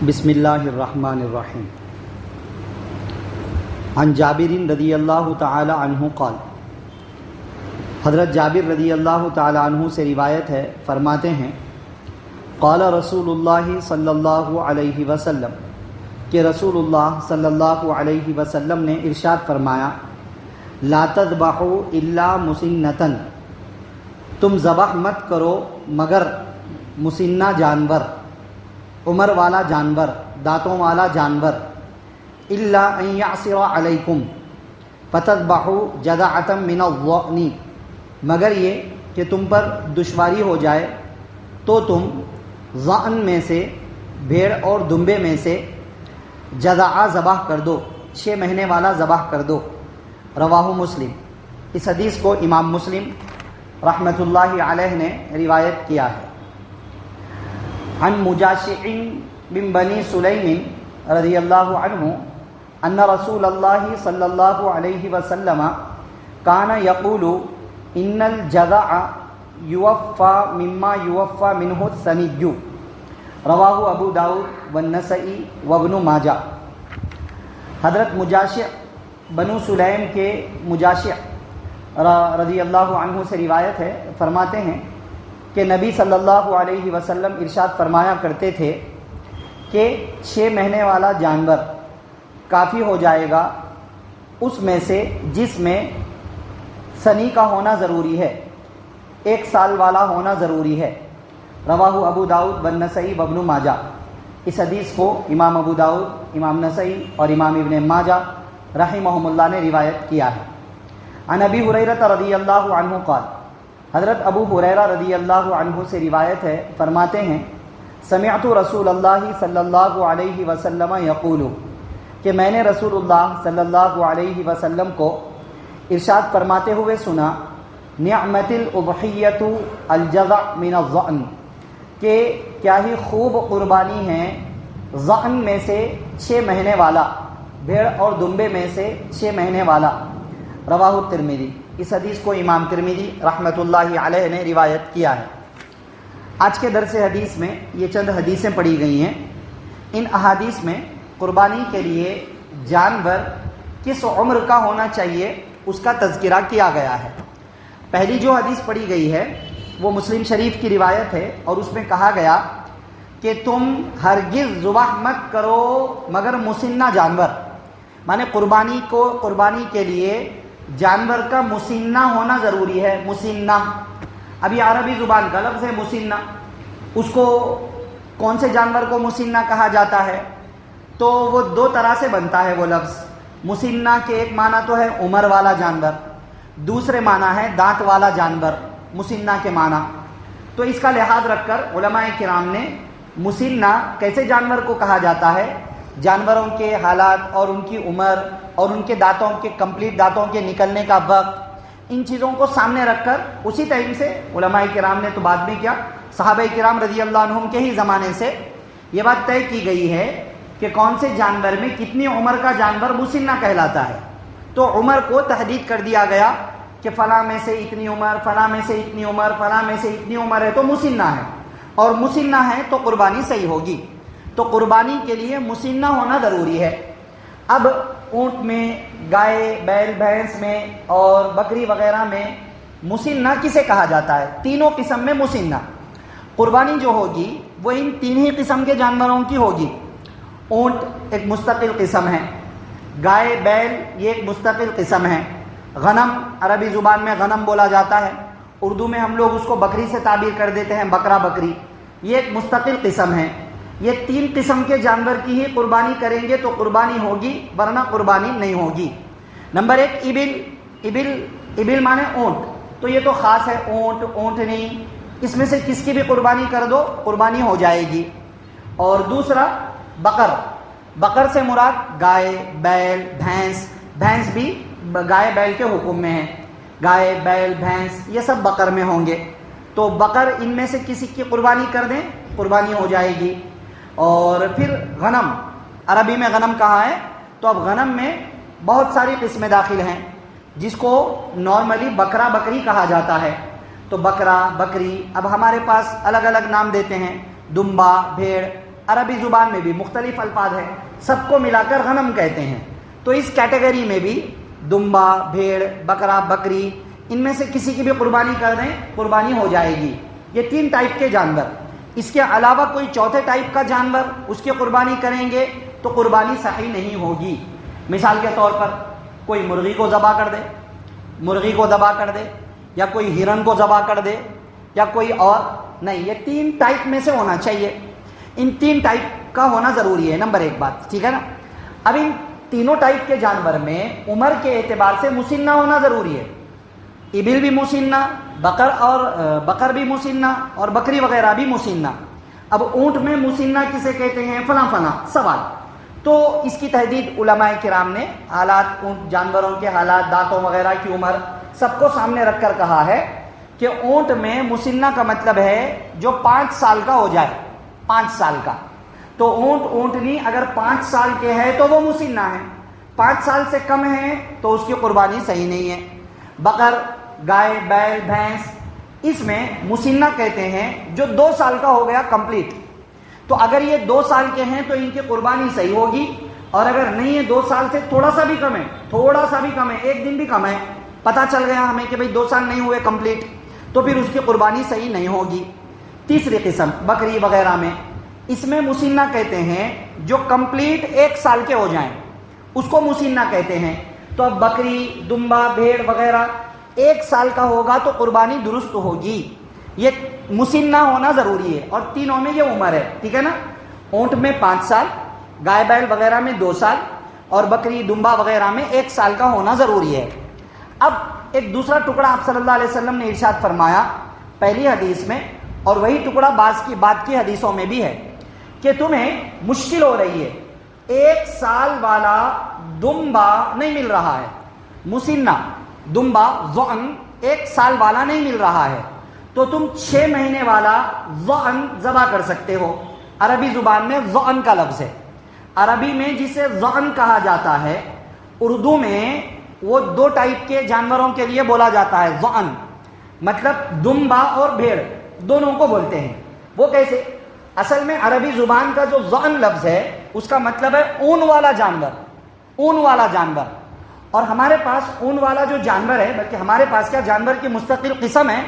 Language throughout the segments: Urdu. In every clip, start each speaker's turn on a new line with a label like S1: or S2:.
S1: بسم اللہ الرحمن الرحیم عن جابر رضی اللہ تعالی عنہ قال، حضرت جابر رضی اللہ تعالی عنہ سے روایت ہے، فرماتے ہیں قال رسول اللہ صلی اللہ علیہ وسلم، کہ رسول اللہ صلی اللہ علیہ وسلم نے ارشاد فرمایا، لا تذبحوا الا مسنۃ، تم ذبح مت کرو مگر مسنہ جانور، عمر والا جانور، دانتوں والا جانور، الا ان یعصر علیکم فتذبحوا جذعۃ من الضأن، مگر یہ کہ تم پر دشواری ہو جائے تو تم ضأن میں سے، بھیڑ اور دمبے میں سے جذع ذبح کر دو، 6 مہینے والا ذبح کر دو۔ رواہ مسلم، اس حدیث کو امام مسلم رحمۃ اللہ علیہ نے روایت کیا ہے۔ عن مجاشع بن بنی سلیم رضی اللہ عنہ ان رسول اللہ صلی اللہ علیہ وسلم کان یقول ان الجذع یوفى مما یوفى منہ الثنی، رواہ ابو داؤد والنسائی وابن ماجہ۔ حضرت مجاشع بنو سلیم کے مجاشع رضی اللہ عنہ سے روایت ہے، فرماتے ہیں کہ نبی صلی اللہ علیہ وسلم ارشاد فرمایا کرتے تھے کہ 6 مہینے والا جانور کافی ہو جائے گا اس میں سے جس میں سنی کا ہونا ضروری ہے، 1 سال والا ہونا ضروری ہے۔ رواہ ابو داؤد والنسائی وابن ماجہ، اس حدیث کو امام ابو داؤد، امام نسائی اور امام ابن ماجہ رحمہم اللہ نے روایت کیا ہے۔ عن ابی ہریرہ رضی اللہ عنہ قال، حضرت ابو ہریرہ رضی اللہ عنہ سے روایت ہے، فرماتے ہیں سمعت رسول اللہ صلی اللہ علیہ وسلم یقول، کہ میں نے رسول اللہ صلی اللہ علیہ وسلم کو ارشاد فرماتے ہوئے سنا، نعمت الاضحیۃ الجذع من الضأن، کہ کیا ہی خوب قربانی ہے ضأن میں سے 6 مہینے والا، بھیڑ اور دمبے میں سے 6 مہینے والا۔ رواہ الترمذی، اس حدیث کو امام ترمذی رحمۃ اللہ علیہ نے روایت کیا ہے۔ آج کے درس حدیث میں یہ چند حدیثیں پڑھی گئی ہیں۔ ان احادیث میں قربانی کے لیے جانور کس عمر کا ہونا چاہیے اس کا تذکرہ کیا گیا ہے۔ پہلی جو حدیث پڑھی گئی ہے وہ مسلم شریف کی روایت ہے، اور اس میں کہا گیا کہ تم ہرگز ذبح مت کرو مگر مسنہ جانور، مانے قربانی کے لیے جانور کا مسنہ ہونا ضروری ہے۔ مسنہ، اب یہ عربی زبان کا لفظ ہے مسنہ، اس کو کون سے جانور کو مسنہ کہا جاتا ہے؟ تو وہ 2 طرح سے بنتا ہے وہ لفظ۔ مسنہ کے ایک معنی تو ہے عمر والا جانور، دوسرے معنی ہے دانت والا جانور، مسنہ کے معنی۔ تو اس کا لحاظ رکھ کر علماء کرام نے مسنہ کیسے جانور کو کہا جاتا ہے، جانوروں کے حالات اور ان کی عمر اور ان کے دانتوں کے کمپلیٹ دانتوں کے نکلنے کا وقت، ان چیزوں کو سامنے رکھ کر اسی ٹائم سے علماء کرام نے تو بعد میں کیا، صحابہ کرام رضی اللہ عنہم کے ہی زمانے سے یہ بات طے کی گئی ہے کہ کون سے جانور میں کتنی عمر کا جانور مسنہ کہلاتا ہے۔ تو عمر کو تحدید کر دیا گیا کہ فلاں میں سے اتنی عمر، فلاں میں سے اتنی عمر، فلاں میں سے اتنی عمر ہے تو مسنہ ہے، اور مسنہ ہے تو قربانی صحیح ہوگی۔ تو قربانی کے لیے مسنہ ہونا ضروری ہے۔ اب اونٹ میں، گائے، بیل، بھینس میں اور بکری وغیرہ میں مسنہ کسے کہا جاتا ہے؟ تینوں قسم میں مسنہ۔ قربانی جو ہوگی وہ ان 3 ہی قسم کے جانوروں کی ہوگی۔ اونٹ ایک مستقل قسم ہے، گائے، بیل یہ ایک مستقل قسم ہے، غنم عربی زبان میں غنم بولا جاتا ہے، اردو میں ہم لوگ اس کو بکری سے تعبیر کر دیتے ہیں، بکرا، بکری، یہ ایک مستقل قسم ہے۔ یہ 3 قسم کے جانور کی ہی قربانی کریں گے تو قربانی ہوگی، ورنہ قربانی نہیں ہوگی۔ نمبر 1 ابل مانے اونٹ، تو یہ تو خاص ہے، اونٹ، اونٹنی، اس میں سے کس کی بھی قربانی کر دو قربانی ہو جائے گی۔ اور دوسرا بقر سے مراد گائے، بیل، بھینس بھی گائے بیل کے حکم میں ہے، گائے، بیل، بھینس یہ سب بقر میں ہوں گے۔ تو بقر ان میں سے کسی کی قربانی کر دیں قربانی ہو جائے گی۔ اور پھر غنم، عربی میں غنم کہا ہے، تو اب غنم میں بہت ساری قسمیں داخل ہیں جس کو نارملی بکرا، بکری کہا جاتا ہے۔ تو بکرا، بکری، اب ہمارے پاس الگ الگ نام دیتے ہیں، دمبا، بھیڑ، عربی زبان میں بھی مختلف الفاظ ہیں، سب کو ملا کر غنم کہتے ہیں. تو اس کیٹیگری میں بھی دمبا، بھیڑ، بکرا، بکری، ان میں سے کسی کی بھی قربانی کر دیں قربانی ہو جائے گی. یہ 3 ٹائپ کے جانور. اس کے علاوہ کوئی چوتھے ٹائپ کا جانور اس کی قربانی کریں گے تو قربانی صحیح نہیں ہوگی. مثال کے طور پر کوئی مرغی کو ذبح کر دے یا کوئی ہرن کو ذبح کر دے یا کوئی اور نہیں. یہ 3 ٹائپ میں سے ہونا چاہیے. ان 3 ٹائپ کا ہونا ضروری ہے. نمبر 1 بات، ٹھیک ہے نا. اب ان تینوں ٹائپ کے جانور میں عمر کے اعتبار سے مسنہ ہونا ضروری ہے. ابل بھی مسنہ، بقر بھی مسنہ اور بکری وغیرہ بھی مسنہ. اب اونٹ میں مسنہ کسے کہتے ہیں؟ فلاں فلاں سوال. تو اس کی تحدید علماء کرام نے حالات، اونٹ جانوروں کے حالات، دانتوں وغیرہ کی عمر سب کو سامنے رکھ کر کہا ہے کہ اونٹ میں مسنہ کا مطلب ہے جو 5 سال کا ہو جائے. 5 سال کا. تو اونٹنی اگر 5 سال کے ہے تو وہ مسنہ ہے. 5 سال سے کم ہے تو اس کی قربانی صحیح نہیں ہے. بقر، گائے، بیل، بھینس، اس میں مسنہ کہتے ہیں جو 2 سال کا ہو گیا کمپلیٹ. تو اگر یہ 2 سال کے ہیں تو ان کی قربانی صحیح ہوگی. اور اگر نہیں ہے 2 سال سے تھوڑا سا بھی کم ہے، 1 دن بھی کم ہے، پتہ چل گیا ہمیں کہ بھئی 2 سال نہیں ہوئے کمپلیٹ، تو پھر اس کی قربانی صحیح نہیں ہوگی. تیسری قسم بکری وغیرہ میں، اس میں مسنہ کہتے ہیں جو کمپلیٹ 1 سال کے ہو جائیں، اس کو مسنہ کہتے ہیں. تو اب بکری، دمبا، بھیڑ وغیرہ 1 سال کا ہوگا تو قربانی درست ہوگی. یہ مسنہ ہونا ضروری ہے اور تینوں میں یہ عمر ہے. ٹھیک ہے نا. اونٹ میں 5 سال، گائے بیل وغیرہ میں 2 سال اور بکری، دمبا وغیرہ میں 1 سال کا ہونا ضروری ہے. اب ایک دوسرا ٹکڑا آپ صلی اللہ علیہ وسلم نے ارشاد فرمایا پہلی حدیث میں، اور وہی ٹکڑا بعد کی حدیثوں میں بھی ہے کہ تمہیں مشکل ہو رہی ہے، 1 سال والا دمبا نہیں مل رہا ہے. مسنہ دمبا ضأن 1 سال والا نہیں مل رہا ہے تو تم 6 مہینے والا ضأن ذبح کر سکتے ہو. عربی زبان میں ضأن کا لفظ ہے. عربی میں جسے ضأن کہا جاتا ہے، اردو میں وہ 2 ٹائپ کے جانوروں کے لیے بولا جاتا ہے. ضأن مطلب دمبا اور بھیڑ دونوں کو بولتے ہیں. وہ کیسے؟ اصل میں عربی زبان کا جو ضأن لفظ ہے اس کا مطلب ہے اون والا جانور. اور ہمارے پاس اون والا جو جانور ہے، بلکہ ہمارے پاس کیا جانور کی مستقل قسم ہے.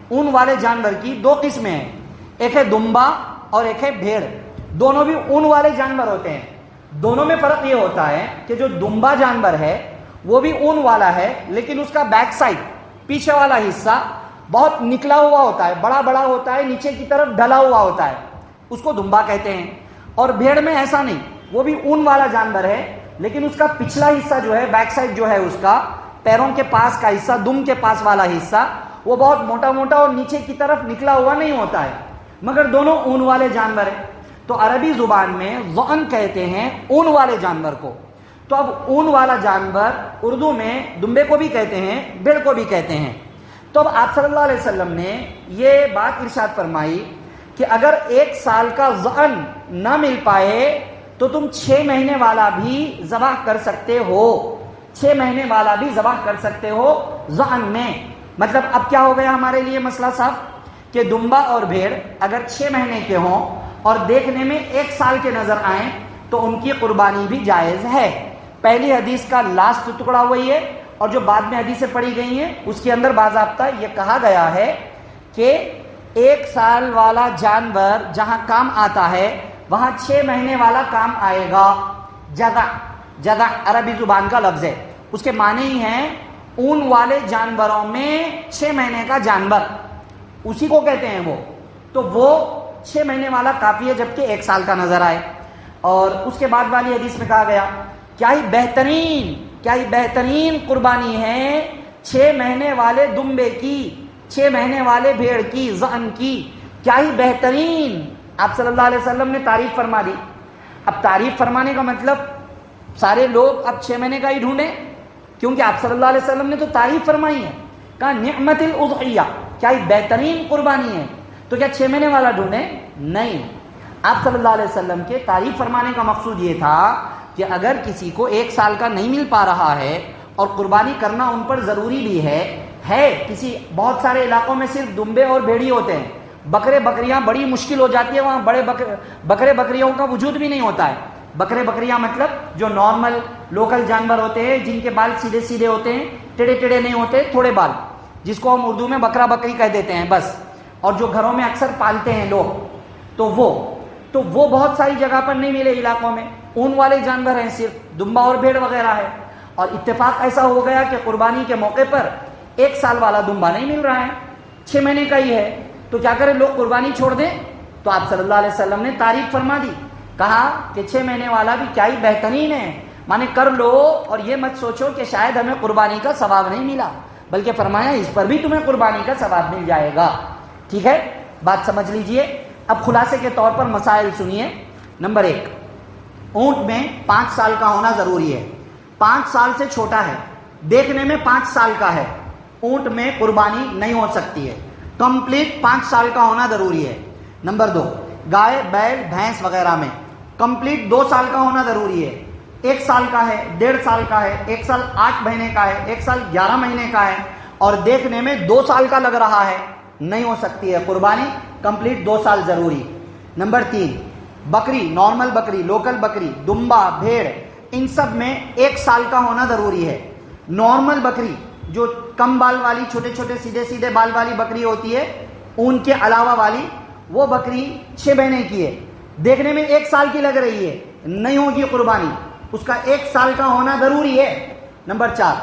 S1: اون والے جانور کی 2 قسمیں ہیں، ایک ہے دمبا اور ایک ہے بھیڑ. دونوں بھی اون والے جانور ہوتے ہیں. دونوں میں فرق یہ ہوتا ہے کہ جو دمبا جانور ہے وہ بھی اون والا ہے، لیکن اس کا بیک سائڈ، پیچھے والا حصہ بہت نکلا ہوا ہوتا ہے، بڑا ہوتا ہے، نیچے کی طرف ڈھلا ہوا ہوتا ہے، اس کو دمبا کہتے ہیں. اور بھیڑ میں ایسا نہیں، وہ بھی اون والا جانور ہے لیکن اس کا پچھلا حصہ جو ہے، بیک سائڈ جو ہے اس کا، پیروں کے پاس کا حصہ، دم کے پاس والا حصہ، وہ بہت موٹا اور نیچے کی طرف نکلا ہوا نہیں ہوتا ہے، مگر دونوں اون والے جانور ہیں. تو عربی زبان میں ضأن کہتے ہیں اون والے جانور کو. تو اب اون والا جانور اردو میں دمبے کو بھی کہتے ہیں، بھیڑ کو بھی کہتے ہیں. تو اب آپ صلی اللہ علیہ وسلم نے یہ بات ارشاد فرمائی کہ اگر 1 سال کا ضأن نہ مل پائے تو تم 6 مہینے والا بھی ذبح کر سکتے ہو. 6 مہینے والا بھی ذبح کر سکتے ہو ضأن میں. مطلب اب کیا ہو گیا ہمارے لیے مسئلہ صاف کہ دمبا اور بھیڑ اگر 6 مہینے کے ہوں اور دیکھنے میں 1 سال کے نظر آئیں تو ان کی قربانی بھی جائز ہے. پہلی حدیث کا لاسٹ ٹکڑا وہی ہے، اور جو بعد میں حدیثیں پڑھی گئی ہیں اس کے اندر باضابطہ یہ کہا گیا ہے کہ 1 سال والا جانور جہاں کام آتا ہے وہاں 6 مہینے والا کام آئے گا. جذع عربی زبان کا لفظ ہے، اس کے معنی ہی ہیں اون والے جانوروں میں 6 مہینے کا جانور، اسی کو کہتے ہیں وہ. تو وہ 6 مہینے والا کافی ہے جبکہ 1 سال کا نظر آئے. اور اس کے بعد والی حدیث میں کہا گیا کیا ہی بہترین قربانی ہے 6 مہینے والے دمبے کی، 6 مہینے والے بھیڑ کی، ضأن کی. کیا ہی بہترین، آپ صلی اللہ علیہ وسلم نے تعریف فرما دی. اب تعریف فرمانے کا مطلب سارے لوگ اب 6 مہینے کا ہی ڈھونڈیں، کیونکہ آپ صلی اللہ علیہ وسلم نے تو تعریف فرمائی ہے. کہا نعمت الاضحیہ، کیا ہی بہترین قربانی ہے، تو کیا 6 مہینے والا ڈھونڈیں؟ نہیں. آپ صلی اللہ علیہ وسلم کے تعریف فرمانے کا مقصود یہ تھا کہ اگر کسی کو 1 سال کا نہیں مل پا رہا ہے اور قربانی کرنا ان پر ضروری بھی ہے کسی بہت سارے علاقوں میں صرف دمبے اور بھیڑی ہوتے ہیں،
S2: بکرے بکریاں بڑی مشکل ہو جاتی ہے، وہاں بڑے بکرے بکریوں کا وجود بھی نہیں ہوتا ہے. بکرے بکریاں مطلب جو نارمل لوکل جانور ہوتے ہیں جن کے بال سیدھے سیدھے ہوتے ہیں، ٹیڑے ٹیڑے نہیں ہوتے، تھوڑے بال، جس کو ہم اردو میں بکرا بکری کہہ دیتے ہیں بس، اور جو گھروں میں اکثر پالتے ہیں لوگ، تو وہ بہت ساری جگہ پر نہیں ملے علاقوں میں. اون والے جانور ہیں، صرف دمبا اور بھیڑ وغیرہ ہے. اور اتفاق ایسا ہو گیا کہ قربانی کے موقع پر 1 سال والا دمبا نہیں مل رہا ہے، 6 مہینے کا ہی ہے. تو کیا کریں، لوگ قربانی چھوڑ دیں؟ تو آپ صلی اللہ علیہ وسلم نے تعریف فرما دی، کہا کہ 6 مہینے والا بھی کیا ہی بہترین ہے، مانے کر لو اور یہ مت سوچو کہ شاید ہمیں قربانی کا ثواب نہیں ملا، بلکہ فرمایا اس پر بھی تمہیں قربانی کا ثواب مل جائے گا. ٹھیک ہے، بات سمجھ لیجئے. اب خلاصے کے طور پر مسائل سنیے. نمبر 1، اونٹ میں 5 سال کا ہونا ضروری ہے. 5 سال سے چھوٹا ہے، دیکھنے میں 5 سال کا ہے، اونٹ میں قربانی نہیں ہو سکتی ہے. کمپلیٹ 5 سال کا ہونا ضروری ہے. نمبر 2، گائے بیل بھینس وغیرہ میں کمپلیٹ 2 سال کا ہونا ضروری ہے. 1 سال کا ہے، 1.5 سال کا ہے، 1 سال 8 مہینے کا ہے، 1 سال 11 مہینے کا ہے، اور دیکھنے میں 2 سال کا لگ رہا ہے، نہیں ہو سکتی ہے قربانی. کمپلیٹ 2 سال ضروری. نمبر 3، بکری، نارمل بکری، لوکل بکری، دمبا، بھیڑ، ان سب میں 1 سال کا ہونا ضروری ہے. نارمل بکری جو کم بال والی چھوٹے چھوٹے سیدھے سیدھے بال والی بکری ہوتی ہے، اون کے علاوہ والی، وہ بکری 6 مہینے کی ہے، دیکھنے میں 1 سال کی لگ رہی ہے، نہیں ہوگی قربانی، اس کا 1 سال کا ہونا ضروری ہے. نمبر 4،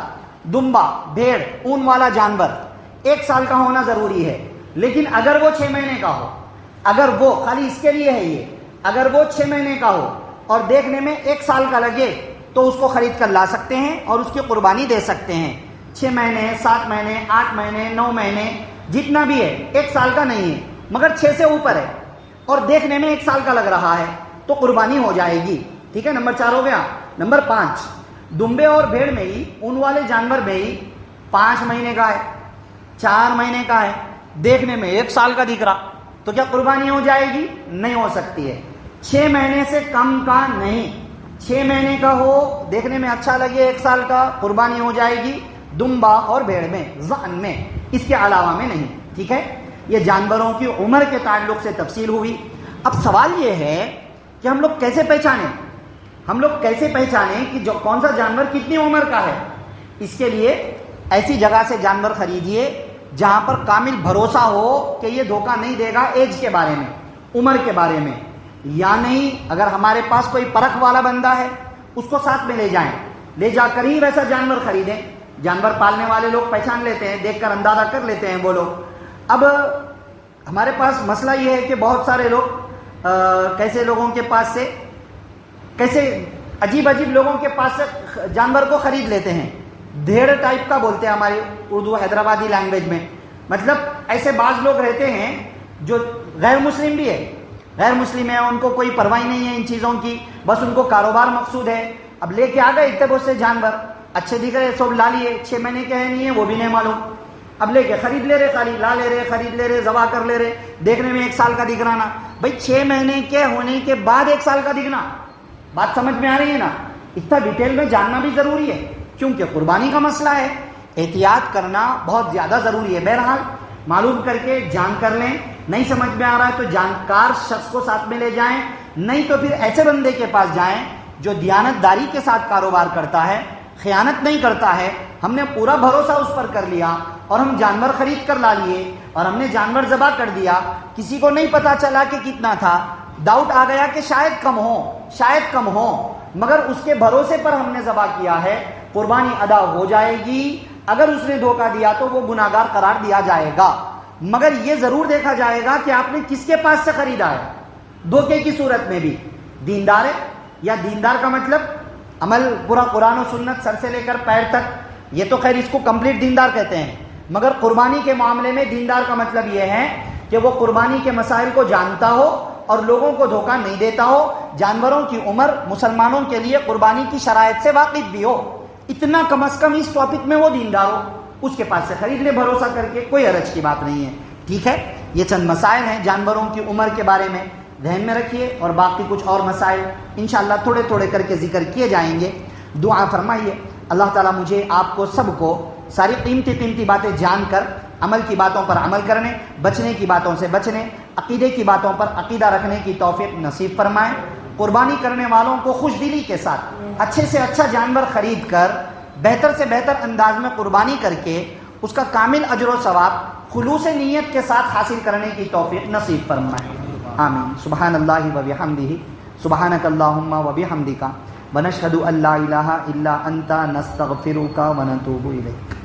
S2: دمبا، بھیڑ، اون والا جانور 1 سال کا ہونا ضروری ہے. لیکن اگر وہ 6 مہینے کا ہو، اگر وہ خالی اس کے لیے ہے یہ، اگر وہ 6 مہینے کا ہو اور دیکھنے میں 1 سال کا لگے تو اس کو خرید کر لا سکتے ہیں اور اس کی قربانی دے سکتے ہیں. 6 مہینے، 7 مہینے، 8 مہینے، 9 مہینے، جتنا بھی ہے، 1 سال کا نہیں ہے، مگر 6 سے اوپر ہے اور دیکھنے میں 1 سال کا لگ رہا ہے تو قربانی ہو جائے گی. ٹھیک ہے، نمبر 4 ہو گیا. نمبر 5، دمبے اور بھیڑ میں ہی، اون والے جانور میں ہی 5 مہینے کا ہے، 4 مہینے کا ہے، دیکھنے میں 1 سال کا دکھ رہا، تو کیا قربانی ہو جائے گی؟ نہیں ہو سکتی ہے. 6 مہینے سے کم کا نہیں، 6 مہینے کا ہو، دیکھنے میں اچھا لگے 1 سال کا، قربانی ہو جائے گی دمبا اور بھیڑ میں، ذعن میں، اس کے علاوہ میں نہیں. ٹھیک ہے، یہ جانوروں کی عمر کے تعلق سے تفصیل ہوئی. اب سوال یہ ہے کہ ہم لوگ کیسے پہچانیں کہ جو کون سا جانور کتنی عمر کا ہے؟ اس کے لیے ایسی جگہ سے جانور خریدیے جہاں پر کامل بھروسہ ہو کہ یہ دھوکہ نہیں دے گا ایج کے بارے میں، عمر کے بارے میں، یا نہیں. اگر ہمارے پاس کوئی پرکھ والا بندہ ہے اس کو ساتھ میں لے جائیں، لے جا کر ہی ویسا جانور خریدیں. جانور پالنے والے لوگ پہچان لیتے ہیں، دیکھ کر اندازہ کر لیتے ہیں وہ لوگ. اب ہمارے پاس مسئلہ یہ ہے کہ بہت سارے لوگ کیسے لوگوں کے پاس سے، کیسے عجیب لوگوں کے پاس سے جانور کو خرید لیتے ہیں. دھیڑ ٹائپ کا بولتے ہیں ہماری اردو حیدرآبادی لینگویج میں، مطلب ایسے بعض لوگ رہتے ہیں جو غیر مسلم بھی ہے، غیر مسلم ہے، ان کو کوئی پرواہ نہیں ہے ان چیزوں کی، بس ان کو کاروبار مقصود ہے. اب لے کے آ گئے اتنے بہت سے جانور، اچھے دکھ رہے، سب لا لیے، 6 مہینے کے ہیں نہیں ہے وہ بھی نہیں معلوم، اب لے کے خرید لے رہے، خالی لا لے رہے، خرید لے رہے، ذبح کر لے رہے، دیکھنے میں 1 سال کا دکھ رہا نا. بھائی 6 مہینے کے ہونے کے بعد 1 سال کا دکھنا، بات سمجھ میں آ رہی ہے نا؟ اتنا ڈیٹیل میں جاننا بھی ضروری ہے کیونکہ قربانی کا مسئلہ ہے، احتیاط کرنا بہت زیادہ ضروری ہے. بہرحال معلوم کر کے جان کر لیں. نہیں سمجھ میں آ رہا ہے تو جانکار شخص کو ساتھ میں لے جائیں، نہیں تو پھر ایسے بندے کے پاس جائیں جو دیانتداری کے ساتھ کاروبار کرتا ہے، خیانت نہیں کرتا ہے. ہم نے پورا بھروسہ اس پر کر لیا اور ہم جانور خرید کر لا لیے اور ہم نے جانور ذبح کر دیا، کسی کو نہیں پتا چلا کہ کتنا تھا، ڈاؤٹ آ گیا کہ شاید کم ہو، مگر اس کے بھروسے پر ہم نے ذبح کیا ہے، قربانی ادا ہو جائے گی. اگر اس نے دھوکہ دیا تو وہ گناہگار قرار دیا جائے گا، مگر یہ ضرور دیکھا جائے گا کہ آپ نے کس کے پاس سے خریدا ہے. دھوکے کی صورت میں بھی دیندار ہے، یا دیندار کا مطلب عمل پورا قرآن و سنت سر سے لے کر پیر تک، یہ تو خیر اس کو کمپلیٹ دیندار کہتے ہیں، مگر قربانی کے معاملے میں دیندار کا مطلب یہ ہے کہ وہ قربانی کے مسائل کو جانتا ہو اور لوگوں کو دھوکہ نہیں دیتا ہو، جانوروں کی عمر، مسلمانوں کے لیے قربانی کی شرائط سے واقف بھی ہو، اتنا کم از کم اس ٹاپک میں وہ دیندار ہو، اس کے پاس سے خرید لے بھروسہ کر کے، کوئی حرج کی بات نہیں ہے. ٹھیک ہے، یہ چند مسائل ہیں جانوروں کی عمر کے بارے میں، ذہن میں رکھیے، اور باقی کچھ اور مسائل انشاءاللہ تھوڑے تھوڑے کر کے ذکر کیے جائیں گے. دعا فرمائیے اللہ تعالیٰ مجھے، آپ کو، سب کو ساری قیمتی باتیں جان کر
S1: عمل کی باتوں پر عمل کرنے، بچنے کی باتوں سے بچنے، عقیدے کی باتوں پر عقیدہ رکھنے کی توفیق نصیب فرمائے۔ قربانی کرنے والوں کو خوش دلی کے ساتھ اچھے سے اچھا جانور خرید کر بہتر سے بہتر انداز میں قربانی کر کے اس کا کامل اجر و ثواب خلوص نیت کے ساتھ حاصل کرنے کی توفیق نصیب فرمائے، آمین۔ سبحان اللہ و بحمدہ، سبحانک اللہم و بحمدک، ونشہد ان لا الہ الا انت، نستغفرک و نتوب الیک۔